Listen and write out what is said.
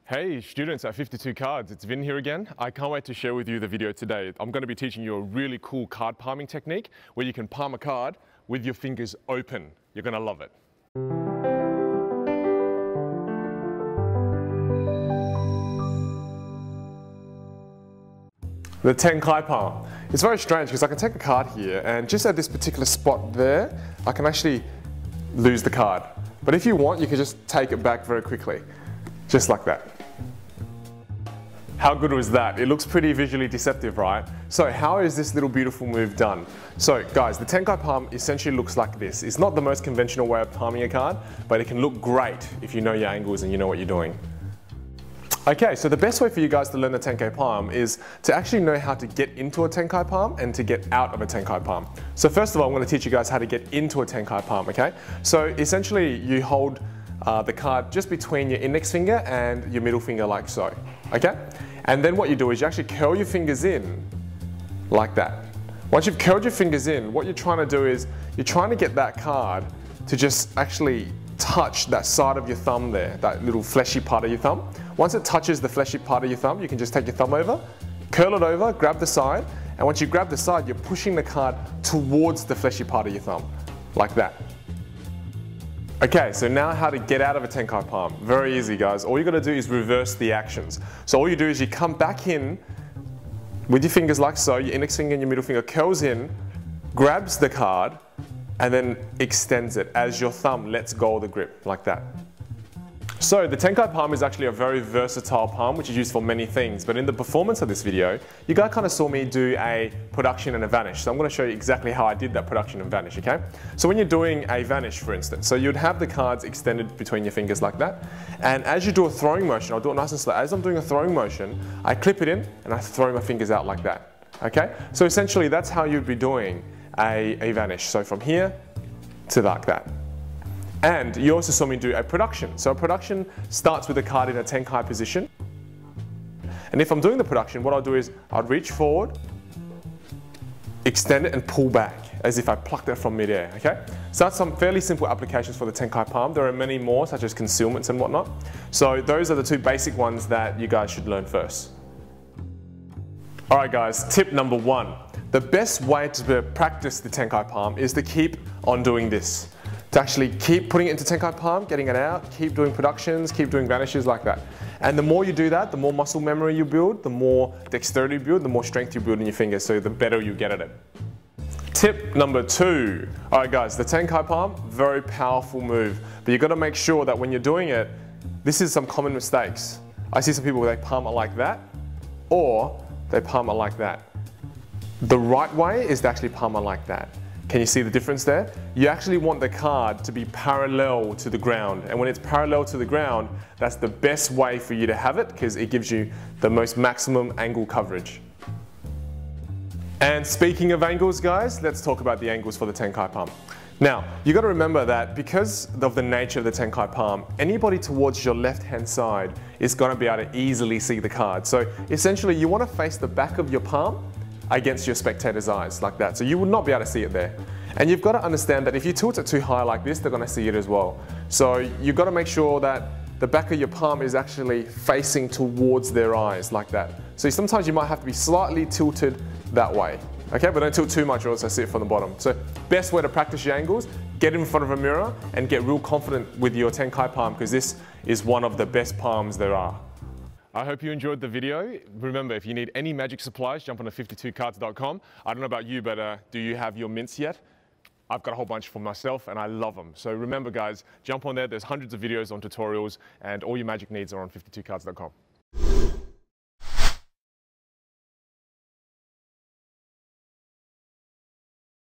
Hey students at 52 Cards, it's Vinh here again. I can't wait to share with you the video today. I'm going to be teaching you a really cool card palming technique where you can palm a card with your fingers open. You're going to love it. The Tenkai Palm. It's very strange because I can take a card here and just at this particular spot there, I can actually lose the card. But if you want, you can just take it back very quickly, just like that. How good was that? It looks pretty visually deceptive, right? So how is this little beautiful move done? So guys, the Tenkai Palm essentially looks like this. It's not the most conventional way of palming a card, but it can look great if you know your angles and you know what you're doing. Okay, so the best way for you guys to learn the Tenkai Palm is to actually know how to get into a Tenkai Palm and to get out of a Tenkai Palm. So first of all, I'm going to teach you guys how to get into a Tenkai Palm, okay? So essentially you hold the card just between your index finger and your middle finger like so, okay? And then what you do is you actually curl your fingers in like that. Once you've curled your fingers in, what you're trying to do is you're trying to get that card to just actually touch that side of your thumb there, that little fleshy part of your thumb. Once it touches the fleshy part of your thumb, you can just take your thumb over, curl it over, grab the side, and once you grab the side, you're pushing the card towards the fleshy part of your thumb, like that. Okay, so now how to get out of a Tenkai Palm. Very easy, guys. All you got to do is reverse the actions. So all you do is you come back in with your fingers like so, your index finger and your middle finger curls in, grabs the card, and then extends it as your thumb lets go of the grip, like that. So the Tenkai Palm is actually a very versatile palm which is used for many things, but in the performance of this video, you guys kind of saw me do a production and a vanish. So I'm going to show you exactly how I did that production and vanish, okay? So when you're doing a vanish, for instance, so you'd have the cards extended between your fingers like that, and as you do a throwing motion, I'll do it nice and slow. As I'm doing a throwing motion, I clip it in and I throw my fingers out like that, okay? So essentially that's how you'd be doing a vanish. So from here to like that. And you also saw me do a production. So a production starts with the card in a Tenkai position. And if I'm doing the production, what I'll do is I'll reach forward, extend it and pull back as if I plucked it from midair, okay? So that's some fairly simple applications for the Tenkai Palm. There are many more, such as concealments and whatnot. So those are the two basic ones that you guys should learn first. All right guys, tip number one. The best way to practice the Tenkai Palm is to keep on doing this. To actually keep putting it into Tenkai Palm, getting it out, keep doing productions, keep doing vanishes like that. And the more you do that, the more muscle memory you build, the more dexterity you build, the more strength you build in your fingers, so the better you get at it. Tip number two. All right guys, the Tenkai Palm, very powerful move, but you've got to make sure that when you're doing it, this is some common mistakes. I see some people, they palm it like that, or they palm it like that. The right way is to actually palm it like that. Can you see the difference there? You actually want the card to be parallel to the ground, and when it's parallel to the ground, that's the best way for you to have it because it gives you the most maximum angle coverage. And speaking of angles, guys, let's talk about the angles for the Tenkai Palm. Now, you got to remember that because of the nature of the Tenkai Palm, anybody towards your left-hand side is going to be able to easily see the card. So essentially, you want to face the back of your palm against your spectator's eyes like that. So you will not be able to see it there. And you've got to understand that if you tilt it too high like this, they're going to see it as well. So you've got to make sure that the back of your palm is actually facing towards their eyes like that. So sometimes you might have to be slightly tilted that way. Okay, but don't tilt too much or else I see it from the bottom. So best way to practice your angles, get in front of a mirror and get real confident with your Tenkai Palm because this is one of the best palms there are. I hope you enjoyed the video. Remember, if you need any magic supplies, jump on to 52cards.com. I don't know about you, but do you have your mints yet? I've got a whole bunch for myself and I love them. So remember guys, jump on there. There's hundreds of videos on tutorials and all your magic needs are on 52cards.com.